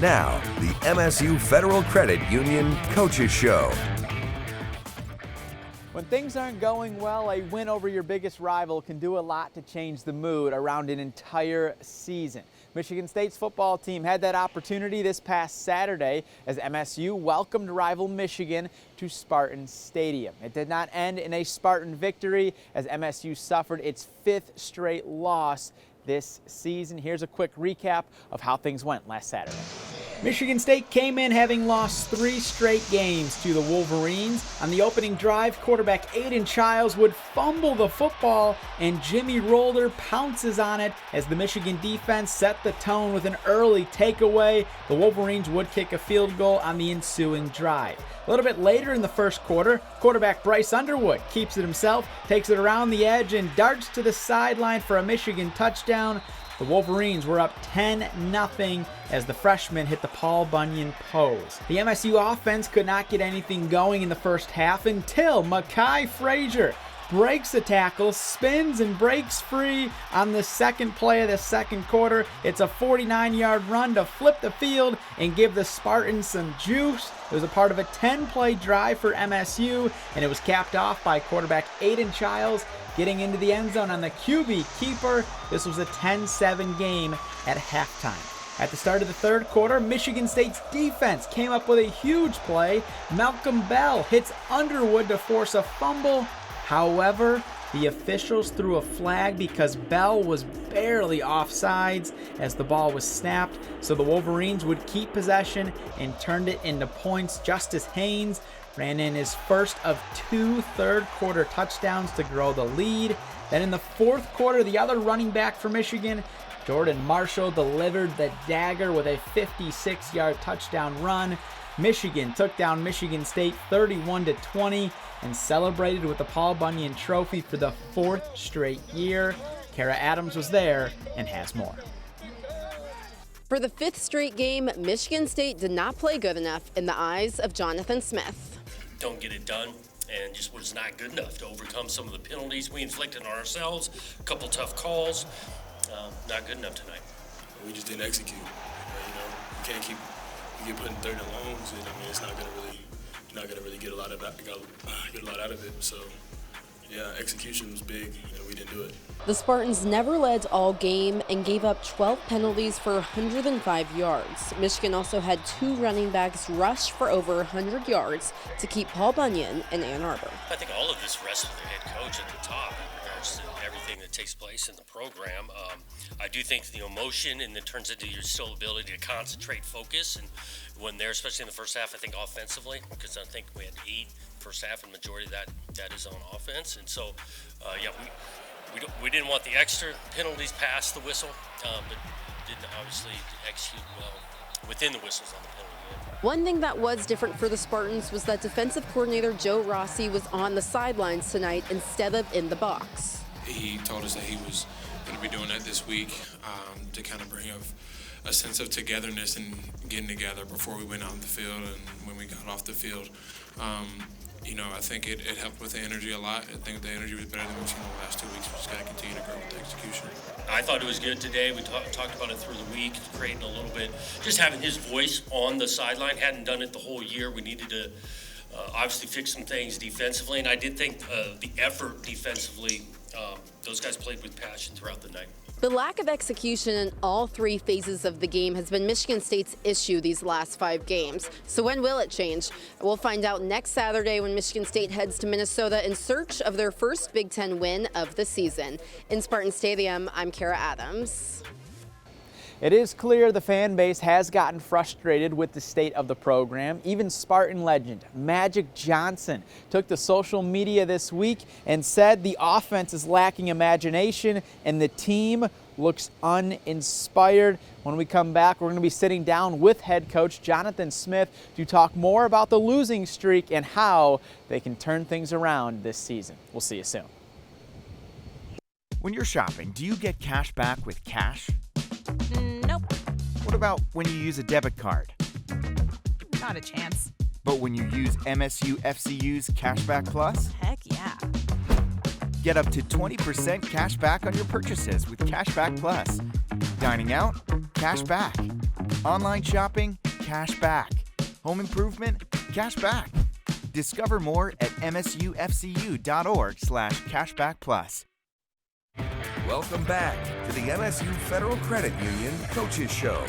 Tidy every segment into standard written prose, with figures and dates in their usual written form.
Now, the MSU Federal Credit Union Coaches Show. When things aren't going well, a win over your biggest rival can do a lot to change the mood around an entire season. Michigan State's football team had that opportunity this past Saturday as MSU welcomed rival Michigan to Spartan Stadium. It did not end in a Spartan victory as MSU suffered its 5th straight loss this season. Here's a quick recap of how things went last Saturday. Michigan State came in having lost 3 straight games to the Wolverines. On the opening drive, quarterback Aiden Childs would fumble the football and Jimmy Rolder pounces on it as the Michigan defense set the tone with an early takeaway. The Wolverines would kick a field goal on the ensuing drive. A little bit later in the first quarter, quarterback Bryce Underwood keeps it himself, takes it around the edge and darts to the sideline for a Michigan touchdown. The Wolverines were up 10-0 as the freshman hit the Paul Bunyan pose. The MSU offense could not get anything going in the first half until Mekhi Frazier breaks a tackle, spins and breaks free on the second play of the second quarter. It's a 49-yard run to flip the field and give the Spartans some juice. It was a part of a 10-play drive for MSU, and it was capped off by quarterback Aiden Childs getting into the end zone on the QB keeper. This was a 10-7 game at halftime. At the start of the third quarter, Michigan State's defense came up with a huge play. Malcolm Bell hits Underwood to force a fumble. However, the officials threw a flag because Bell was barely offsides as the ball was snapped, so the Wolverines would keep possession and turned it into points. Justice Haynes ran in his first of 2 third-quarter touchdowns to grow the lead. Then in the fourth quarter, the other running back for Michigan, Jordan Marshall, delivered the dagger with a 56-yard touchdown run. Michigan took down Michigan State 31-20 and celebrated with the Paul Bunyan Trophy for the 4th straight year. Kara Adams was there and has more. For the 5th straight game, Michigan State did not play good enough in the eyes of Jonathan Smith. Don't get it done and just was not good enough to overcome some of the penalties we inflicted on ourselves. A couple tough calls, not good enough tonight. We just didn't execute. You can't keep putting 30 longs in. I mean, it's not gonna really get a lot out of it. So, yeah, execution was big, and we didn't do it. The Spartans never led all game and gave up 12 penalties for 105 yards. Michigan also had 2 running backs rush for over 100 yards to keep Paul Bunyan in Ann Arbor. I think all of this rests with the head coach at the top in regards to everything that takes place in the program. I do think the emotion and it turns into your still ability to concentrate, focus, and when there, especially in the first half, I think offensively, because I think we had 8 first half, and majority of that is on offense. And so, yeah, we didn't want the extra penalties past the whistle, but didn't obviously execute well within the whistles on the penalty unit. One thing that was different for the Spartans was that defensive coordinator Joe Rossi was on the sidelines tonight instead of in the box. He told us that he was going to be doing that this week to kind of bring a sense of togetherness and getting together before we went out on the field and when we got off the field. I think it helped with the energy a lot. I think the energy was better than we've seen the last 2 weeks. We just got to continue to grow with the execution. I thought it was good today. We talked about it through the week, creating a little bit, just having his voice on the sideline. Hadn't done it the whole year. We needed to obviously fix some things defensively, and I did think the effort defensively, those guys played with passion throughout the night. The lack of execution in all 3 phases of the game has been Michigan State's issue these last 5 games. So when will it change? We'll find out next Saturday when Michigan State heads to Minnesota in search of their first Big Ten win of the season. In Spartan Stadium, I'm Kara Adams. It is clear the fan base has gotten frustrated with the state of the program. Even Spartan legend Magic Johnson took to social media this week and said the offense is lacking imagination and the team looks uninspired. When we come back, we're going to be sitting down with head coach Jonathan Smith to talk more about the losing streak and how they can turn things around this season. We'll see you soon. When you're shopping, do you get cash back with cash? Nope. What about when you use a debit card? Not a chance. But when you use MSU FCU's Cashback Plus? Heck yeah. Get up to 20% cash back on your purchases with Cashback Plus. Dining out? Cash back. Online shopping, cash back. Home improvement, cash back. Discover more at msufcu.org/cashbackplus. Welcome back to the MSU Federal Credit Union Coaches Show.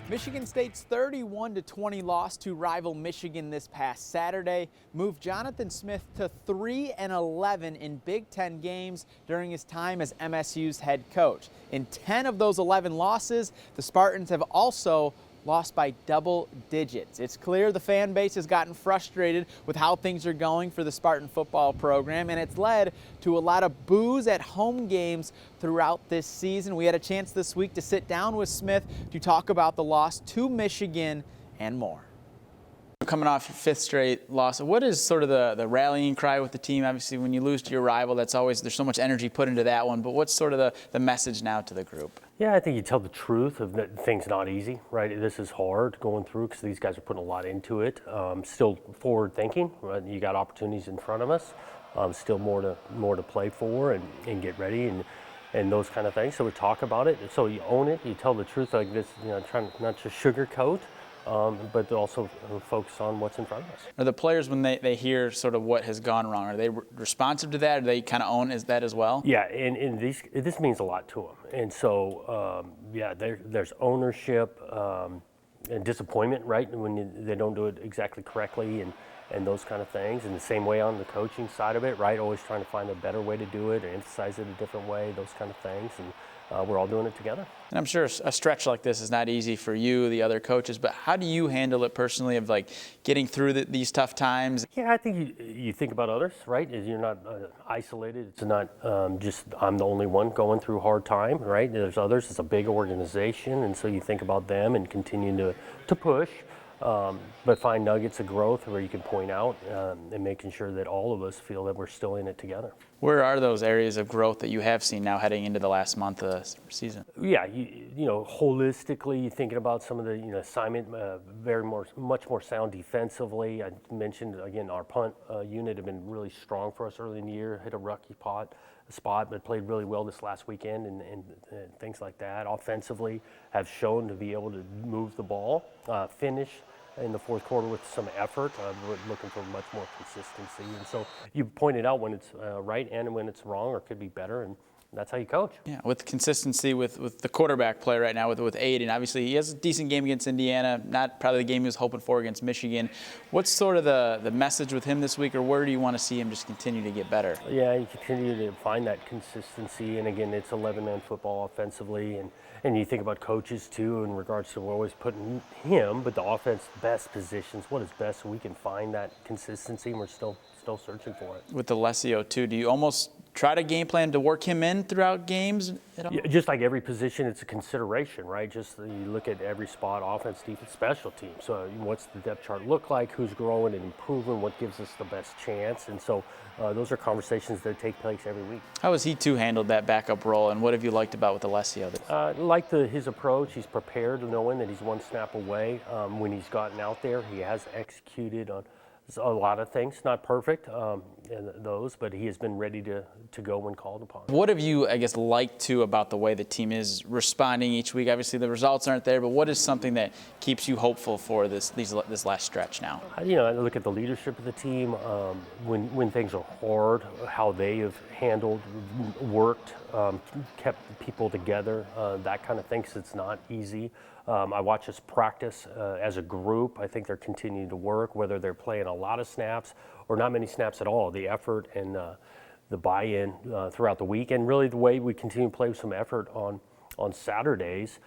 Michigan State's 31-20 loss to rival Michigan this past Saturday moved Jonathan Smith to 3-11 in Big Ten games during his time as MSU's head coach. In 10 of those 11 losses, the Spartans have also lost by double digits. It's clear the fan base has gotten frustrated with how things are going for the Spartan football program, and it's led to a lot of boos at home games throughout this season. We had a chance this week to sit down with Smith to talk about the loss to Michigan and more. Coming off your fifth straight loss, what is sort of the rallying cry with the team? Obviously, when you lose to your rival, that's always, there's so much energy put into that one, but what's sort of the message now to the group? Yeah, I think you tell the truth of that things not easy, right? This is hard going through because these guys are putting a lot into it. Still forward thinking, right? You got opportunities in front of us. Still more to play for and get ready and those kind of things. So we talk about it. So you own it. You tell the truth like this. Trying not to sugarcoat. But also focus on what's in front of us. Are the players, when they hear sort of what has gone wrong, are they responsive to that? Do they kind of own that as well? Yeah, and this means a lot to them. And so, there's ownership and disappointment, right, when they don't do it exactly correctly and those kind of things. And the same way on the coaching side of it, right, always trying to find a better way to do it or emphasize it a different way, those kind of things. And we're all doing it together. And I'm sure a stretch like this is not easy for you, the other coaches, but how do you handle it personally of like getting through these tough times? Yeah, I think you think about others, right? You're not isolated. It's not just I'm the only one going through a hard time, right? There's others. It's a big organization, and so you think about them and continue to push. But find nuggets of growth where you can point out and making sure that all of us feel that we're still in it together. Where are those areas of growth that you have seen now heading into the last month of the season? Yeah, holistically, thinking about some of the assignment, much more sound defensively. I mentioned again our punt unit have been really strong for us early in the year. Hit a rookie spot, but played really well this last weekend and things like that. Offensively, have shown to be able to move the ball, finish in the fourth quarter with some effort. We're looking for much more consistency. And so you pointed out when it's right and when it's wrong or could be better, and that's how you coach. Yeah, with consistency with the quarterback play right now with Aiden. Obviously, he has a decent game against Indiana, not probably the game he was hoping for against Michigan. What's sort of the message with him this week, or where do you want to see him just continue to get better? Yeah, you continue to find that consistency, and again, it's 11-man football offensively, and you think about coaches too in regards to we're always putting him, but the offense best positions, what is best, so we can find that consistency, and we're still searching for it. With Alessio too, do you almost try to game plan to work him in throughout games at all? Yeah, just like every position, it's a consideration, right? Just you look at every spot, offense, defense, special teams. So what's the depth chart look like? Who's growing and improving? What gives us the best chance? And so those are conversations that take place every week. How has he too handled that backup role, and what have you liked about with Alessio? Like his approach. He's prepared, knowing that he's one snap away. When he's gotten out there, he has executed on a lot of things, not perfect, but he has been ready to go when called upon. What have you, I guess, liked too about the way the team is responding each week? Obviously, the results aren't there, but what is something that keeps you hopeful for this last stretch now? I look at the leadership of the team, when things are hard, how they have handled, worked, kept people together, that kind of thing, 'cause it's not easy. I watch us practice as a group. I think they're continuing to work, whether they're playing a lot of snaps or not many snaps at all. The effort and the buy-in throughout the week, and really the way we continue to play with some effort on Saturdays,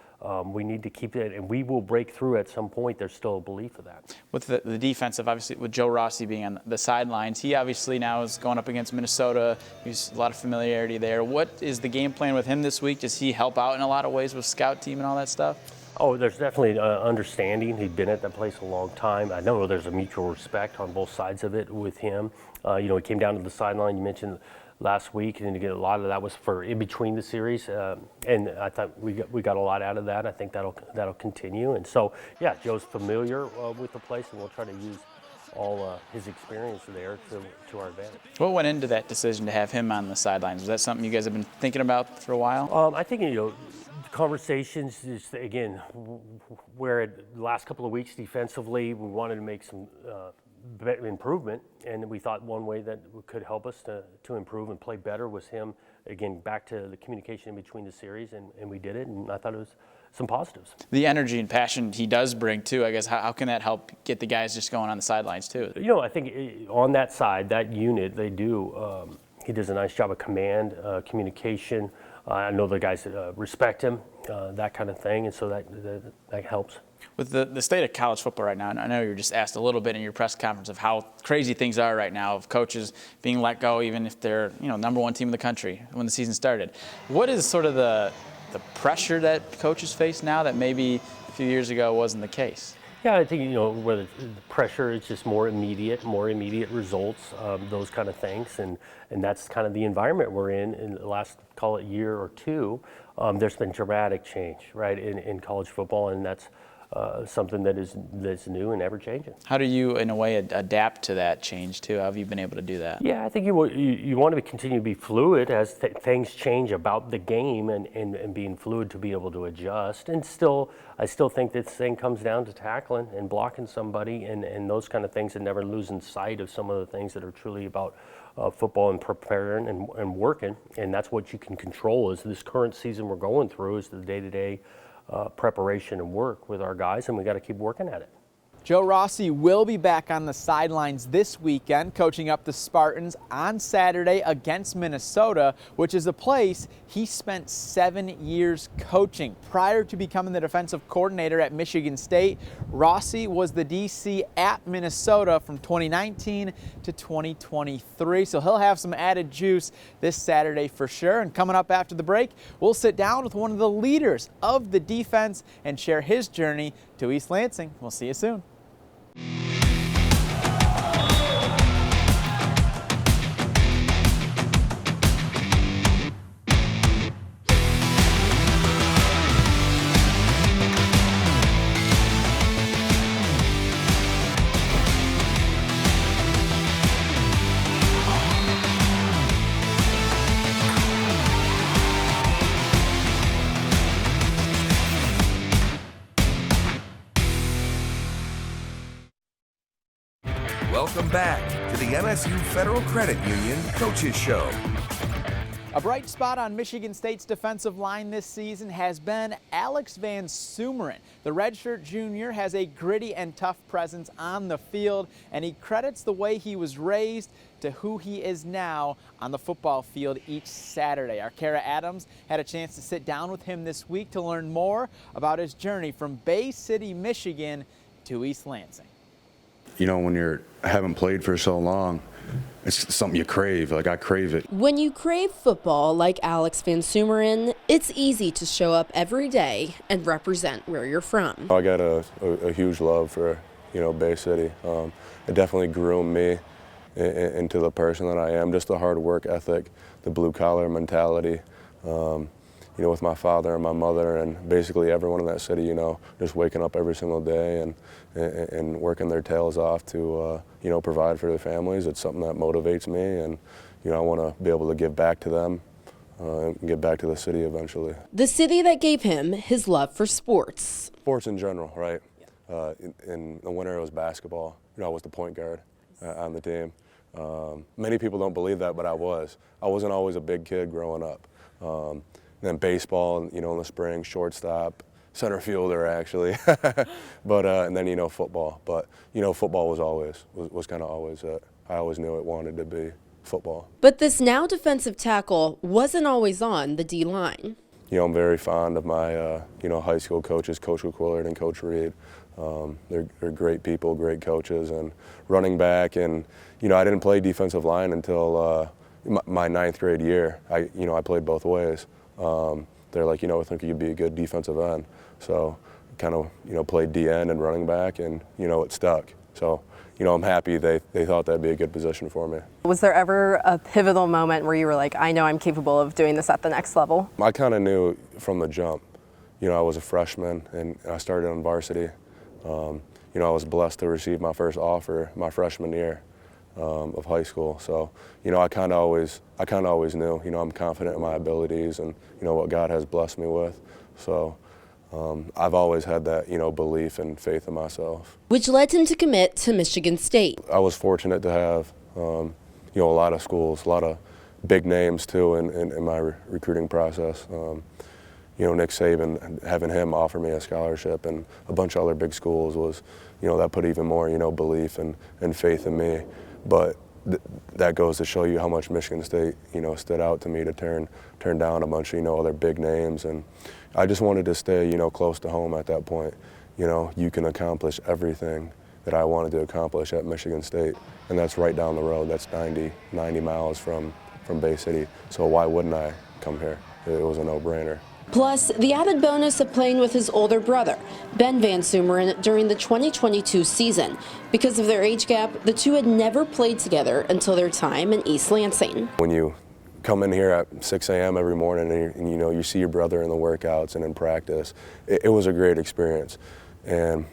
we need to keep it, and we will break through at some point. There's still a belief of that. With the defensive, obviously, with Joe Rossi being on the sidelines, he obviously now is going up against Minnesota. There's a lot of familiarity there. What is the game plan with him this week? Does he help out in a lot of ways with scout team and all that stuff? Oh, there's definitely understanding. He'd been at that place a long time. I know there's a mutual respect on both sides of it with him. He came down to the sideline. You mentioned last week, and a lot of that was for in between the series, and I thought we got a lot out of that. I think that'll continue. And so, yeah, Joe's familiar with the place, and we'll try to use all his experience there to our advantage. What went into that decision to have him on the sidelines? Was that something you guys have been thinking about for a while? I think, conversations just, again, where the last couple of weeks defensively, we wanted to make some improvement, and we thought one way that could help us to improve and play better was him, again, back to the communication in between the series, and we did it, and I thought it was some positives. The energy and passion he does bring too, I guess, how can that help get the guys just going on the sidelines too? I think on that side, that unit, they do, he does a nice job of command, communication. I know the guys respect him, that kind of thing, and so that helps. With the state of college football right now, and I know you were just asked a little bit in your press conference of how crazy things are right now, of coaches being let go even if they're number one team in the country when the season started. What is sort of the pressure that coaches face now that maybe a few years ago wasn't the case? Yeah, I think, whether the pressure is just more immediate results, those kind of things. And that's kind of the environment we're in the last, call it, year or two. There's been dramatic change, right, in college football, and that's something that's new and ever changing. How do you, in a way, adapt to that change too? How have you been able to do that? Yeah, I think you want to continue to be fluid as things change about the game and being fluid to be able to adjust. And I still think this thing comes down to tackling and blocking somebody and those kind of things, and never losing sight of some of the things that are truly about football and preparing and working. And that's what you can control is this current season we're going through is the day-to-day preparation and work with our guys, and we got to keep working at it. Joe Rossi will be back on the sidelines this weekend, coaching up the Spartans on Saturday against Minnesota, which is a place he spent 7 years coaching. Prior to becoming the defensive coordinator at Michigan State, Rossi was the DC at Minnesota from 2019 to 2023. So he'll have some added juice this Saturday for sure. And coming up after the break, we'll sit down with one of the leaders of the defense and share his journey to East Lansing. We'll see you soon. Welcome back to the MSU Federal Credit Union Coaches Show. A bright spot on Michigan State's defensive line this season has been Alex Van Sumeren. The redshirt junior has a gritty and tough presence on the field, and he credits the way he was raised to who he is now on the football field each Saturday. Our Kara Adams had a chance to sit down with him this week to learn more about his journey from Bay City, Michigan to East Lansing. When you haven't played for so long, it's something you crave. Like, I crave it. When you crave football like Alex Van Sumeren, it's easy to show up every day and represent where you're from. I got a huge love for, Bay City. It definitely groomed me into the person that I am. Just the hard work ethic, the blue-collar mentality. With my father and my mother and basically everyone in that city, just waking up every single day and working their tails off to, provide for their families. It's something that motivates me, and, I want to be able to give back to them and get back to the city eventually. The city that gave him his love for sports. Sports in general, right? In the winter, it was basketball. I was the point guard on the team. Many people don't believe that, but I was. I wasn't always a big kid growing up. Then baseball, in the spring, shortstop, center fielder actually, but and then football. But football was kind of always it. I always knew it wanted to be football. But this now defensive tackle wasn't always on the D line. I'm very fond of my high school coaches, Coach Willard and Coach Reed. They're great people, great coaches, and running back. And I didn't play defensive line until my 9th grade year. I played both ways. They're like, I think you could be a good defensive end. So kind of, played D end and running back, and, it stuck. So, I'm happy they thought that'd be a good position for me. Was there ever a pivotal moment where you were like, I know I'm capable of doing this at the next level? I kind of knew from the jump. I was a freshman and I started on varsity. you know, I was blessed to receive my first offer my freshman year of high school. So, you know, I kind of always knew, you know, I'm confident in my abilities and, you know, what God has blessed me with. So I've always had that, you know, belief and faith in myself. Which led him to commit to Michigan State. I was fortunate to have, you know, a lot of schools, a lot of big names too in my recruiting process. You know, Nick Saban, having him offer me a scholarship and a bunch of other big schools was, you know, that put even more, you know, belief and faith in me. But that goes to show you how much Michigan State, you know, stood out to me to turn down a bunch of, you know, other big names. And I just wanted to stay, you know, close to home at that point. You know, you can accomplish everything that I wanted to accomplish at Michigan State, and that's right down the road. That's 90 miles from Bay City. So why wouldn't I come here? It was a no-brainer. Plus, the added bonus of playing with his older brother, Ben Van Sumeren, during the 2022 season. Because of their age gap, the two had never played together until their time in East Lansing. When you come in here at 6 a.m. every morning and you know, you see your brother in the workouts and in practice, it was a great experience. And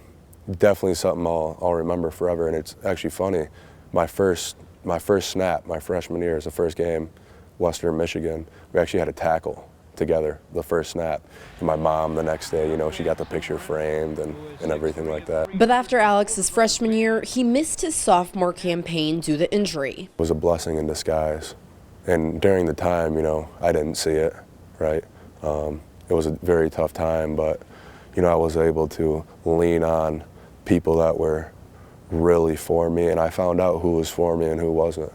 definitely something I'll remember forever. And it's actually funny, my first snap, my freshman year, is the first game, Western Michigan, we actually had a tackle together, the first snap. And my mom the next day, you know, she got the picture framed and everything like that. But after Alex's freshman year, he missed his sophomore campaign due to injury. It was a blessing in disguise. And during the time, you know, I didn't see it, right? It was a very tough time, but, you know, I was able to lean on people that were really for me, and I found out who was for me and who wasn't.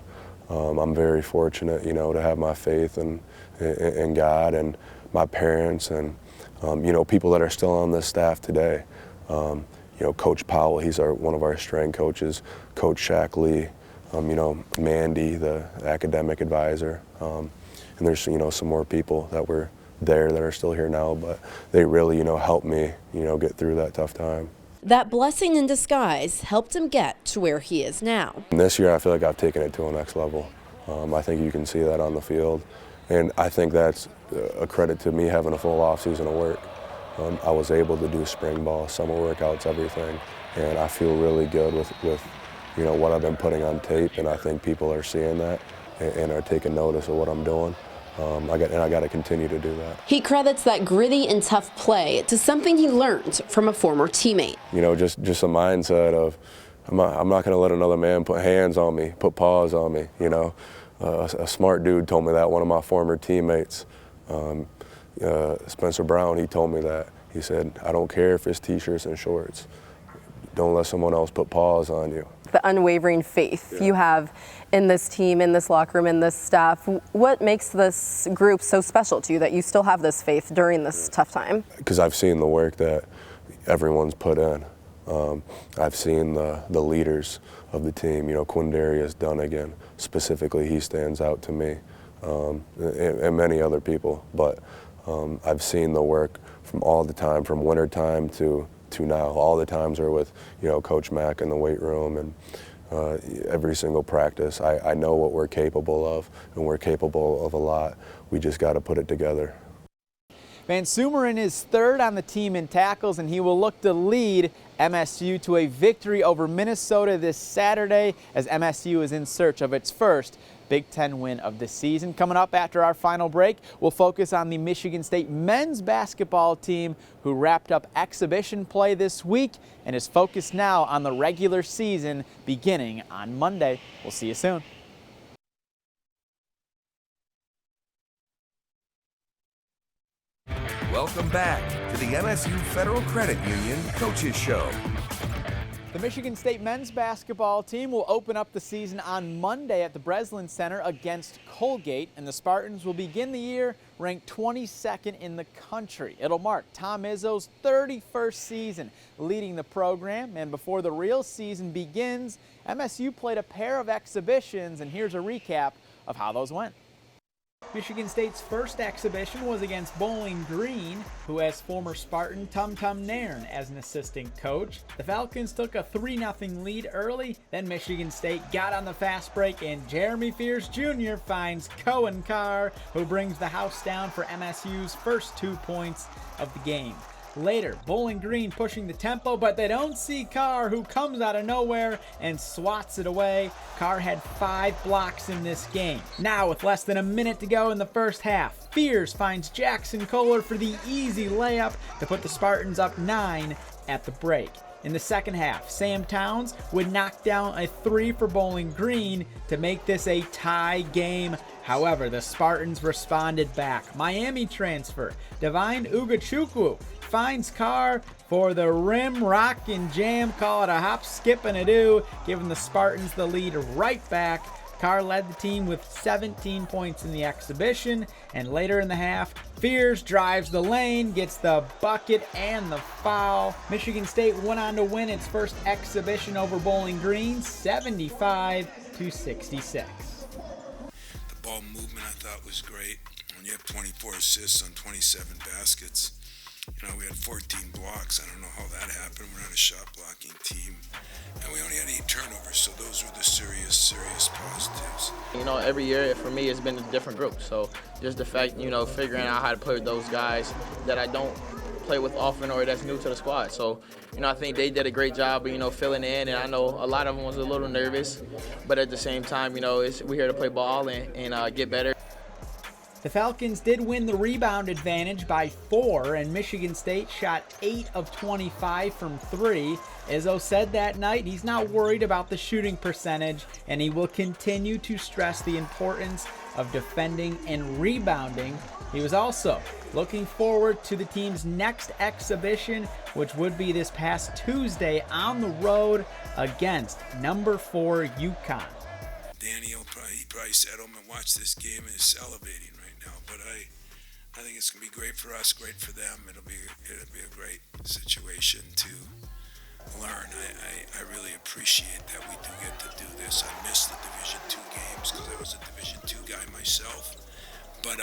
I'm very fortunate, you know, to have my faith in God and my parents and, you know, people that are still on this staff today. You know, Coach Powell, he's one of our strength coaches, Coach Shaq Lee, you know, Mandy, the academic advisor, and there's, you know, some more people that were there that are still here now, but they really, you know, helped me, you know, get through that tough time. That blessing in disguise helped him get to where he is now. And this year I feel like I've taken it to a next level. I think you can see that on the field, and I think that's a credit to me having a full off season of work. I was able to do spring ball, summer workouts, everything, and I feel really good with you know, what I've been putting on tape, and I think people are seeing that and are taking notice of what I'm doing. I got to continue to do that. He credits that gritty and tough play to something he learned from a former teammate. You know, just a mindset of I'm not going to let another man put hands on me, put paws on me. You know, a smart dude told me that. One of my former teammates, Spencer Brown, he told me that. He said, "I don't care if it's t-shirts and shorts. Don't let someone else put paws on you." The unwavering faith you have in this team, in this locker room, in this staff. What makes this group so special to you that you still have this faith during this tough time? Because I've seen the work that everyone's put in. I've seen the leaders of the team. You know, Quindarius Dunnigan, specifically, he stands out to me, and many other people. But I've seen the work from all the time, from winter time to now. All the times are with, you know, Coach Mack in the weight room, and every single practice. I know what we're capable of, and we're capable of a lot. We just got to put it together. Van Sumeren is third on the team in tackles, and he will look to lead MSU to a victory over Minnesota this Saturday as MSU is in search of its first Big Ten win of the season. Coming up after our final break, we'll focus on the Michigan State men's basketball team who wrapped up exhibition play this week and is focused now on the regular season beginning on Monday. We'll see you soon. Welcome back to the MSU Federal Credit Union Coaches Show. The Michigan State men's basketball team will open up the season on Monday at the Breslin Center against Colgate, and the Spartans will begin the year ranked 22nd in the country. It'll mark Tom Izzo's 31st season leading the program, and before the real season begins, MSU played a pair of exhibitions, and here's a recap of how those went. Michigan State's first exhibition was against Bowling Green, who has former Spartan Tum Tum Nairn as an assistant coach. The Falcons took a 3-0 lead early, then Michigan State got on the fast break, and Jeremy Fierce Jr. finds Cohen Carr, who brings the house down for MSU's first 2 points of the game. Later, Bowling Green pushing the tempo, but they don't see Carr, who comes out of nowhere and swats it away. Carr had 5 blocks in this game. Now, with less than a minute to go in the first half, Fears finds Jackson Kohler for the easy layup to put the Spartans up 9 at the break. In the second half, Sam Towns would knock down a 3 for Bowling Green to make this a tie game. However, the Spartans responded back. Miami transfer Divine Ugachukwu finds Carr for the rim rock and jam. Call it a hop, skip, and a do, giving the Spartans the lead right back. Carr led the team with 17 points in the exhibition, and later in the half, Fears drives the lane, gets the bucket and the foul. Michigan State went on to win its first exhibition over Bowling Green, 75-66. The ball movement I thought was great. When you have 24 assists on 27 baskets, we had 14 blocks. I don't know how that happened. We're not a shot blocking team. And we only had 8 turnovers, so those were the serious positives. Every year for me it's been a different group. So just the fact, figuring out how to play with those guys that I don't play with often or that's new to the squad. So, I think they did a great job of, filling in, and I know a lot of them was a little nervous, but at the same time, we're here to play ball and get better. The Falcons did win the rebound advantage by 4, and Michigan State shot 8 of 25 from 3. Izzo said that night he's not worried about the shooting percentage, and he will continue to stress the importance of defending and rebounding. He was also looking forward to the team's next exhibition, which would be this past Tuesday on the road against number 4 UConn. Danny he probably sat home and watched this game and is salivating right now. But I think it's gonna be great for us, great for them. It'll be a great situation to learn. I really appreciate that we do get to do this. I missed the Division II games because I was a Division II guy myself. But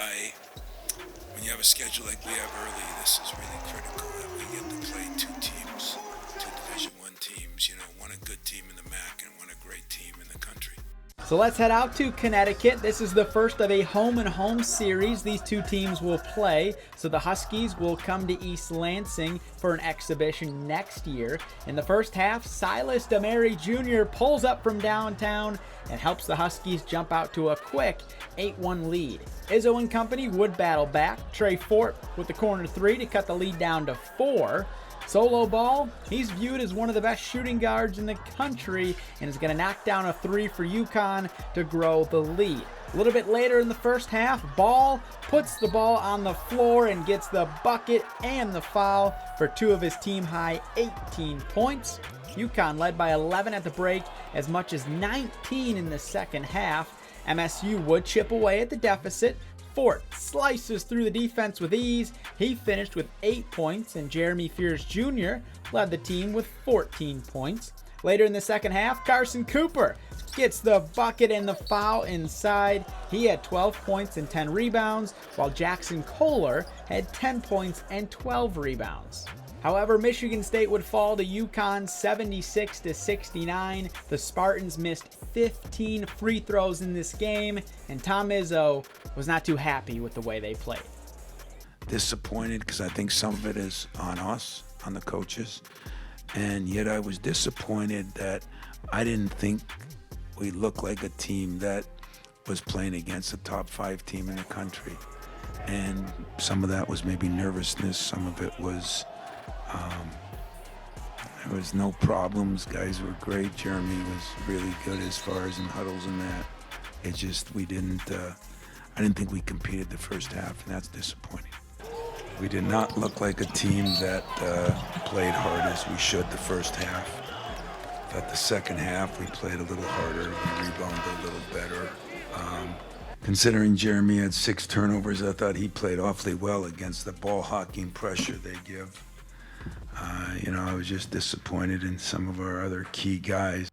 when you have a schedule like we have early, this is really critical that we get to play 2 teams, 2 Division I teams. One a good team in the MAC and one a great team in the country. So let's head out to Connecticut. This is the first of a home-and-home series these 2 teams will play. So the Huskies will come to East Lansing for an exhibition next year. In the first half, Silas Demary Jr. pulls up from downtown and helps the Huskies jump out to a quick 8-1 lead. Izzo and company would battle back. Trey Fort with the corner 3 to cut the lead down to 4. Solo ball, he's viewed as one of the best shooting guards in the country and is going to knock down a 3 for UConn to grow the lead. A little bit later in the first half, Ball puts the ball on the floor and gets the bucket and the foul for 2 of his team-high 18 points. UConn led by 11 at the break, as much as 19 in the second half. MSU would chip away at the deficit. Fort slices through the defense with ease. He finished with 8 points, and Jeremy Fears Jr. led the team with 14 points. Later in the second half, Carson Cooper gets the bucket and the foul inside. He had 12 points and 10 rebounds, while Jackson Kohler had 10 points and 12 rebounds. However, Michigan State would fall to UConn 76-69. The Spartans missed 15 free throws in this game, and Tom Izzo was not too happy with the way they played. Disappointed because I think some of it is on us, on the coaches, and yet I was disappointed that I didn't think we looked like a team that was playing against a top 5 team in the country. And some of that was maybe nervousness, some of it was there was no problems. Guys were great. Jeremy was really good as far as in huddles and that. It just, I didn't think we competed the first half, and that's disappointing. We did not look like a team that played hard as we should the first half. But the second half, we played a little harder. We rebounded a little better. Considering Jeremy had 6 turnovers, I thought he played awfully well against the ball hawking pressure they give. I was just disappointed in some of our other key guys.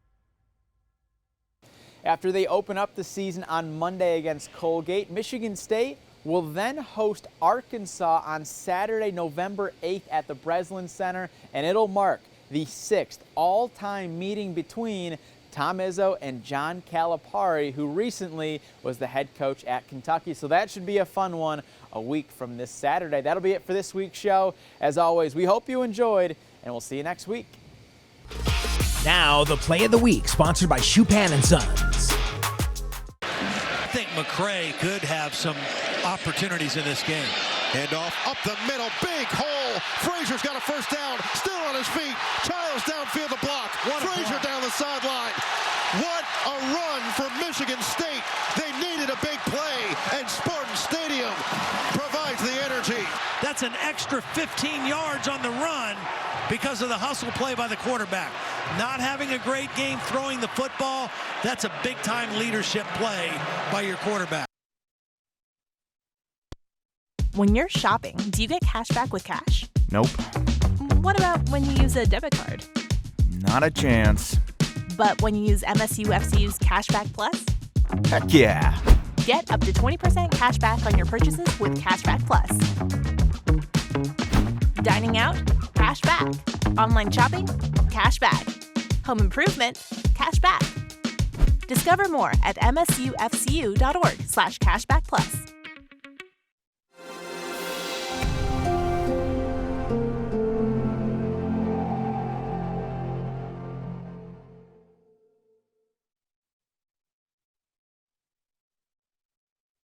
After they open up the season on Monday against Colgate, Michigan State will then host Arkansas on Saturday, November 8th at the Breslin Center, and it'll mark the 6th all-time meeting between Tom Izzo and John Calipari, who recently was the head coach at Kentucky. So that should be a fun one. a week from this Saturday. That'll be it for this week's show. As always, we hope you enjoyed, and we'll see you next week. Now, the play of the week, sponsored by Chupan & Sons. I think McCray could have some opportunities in this game. Handoff up the middle, big hole. Frazier's got a first down, still on his feet. Childs downfield the block. Frazier down the sideline. What a run for Michigan State. They needed a big play, and Spartan Stadium provides the energy. That's an extra 15 yards on the run because of the hustle play by the quarterback. Not having a great game throwing the football, that's a big-time leadership play by your quarterback. When you're shopping, do you get cash back with cash? Nope. What about when you use a debit card? Not a chance. But when you use MSU FCU's Cashback Plus? Heck yeah. Get up to 20% cash back on your purchases with Cashback Plus. Dining out? Cash back. Online shopping? Cash back. Home improvement? Cash back. Discover more at msufcu.org/cashbackplus.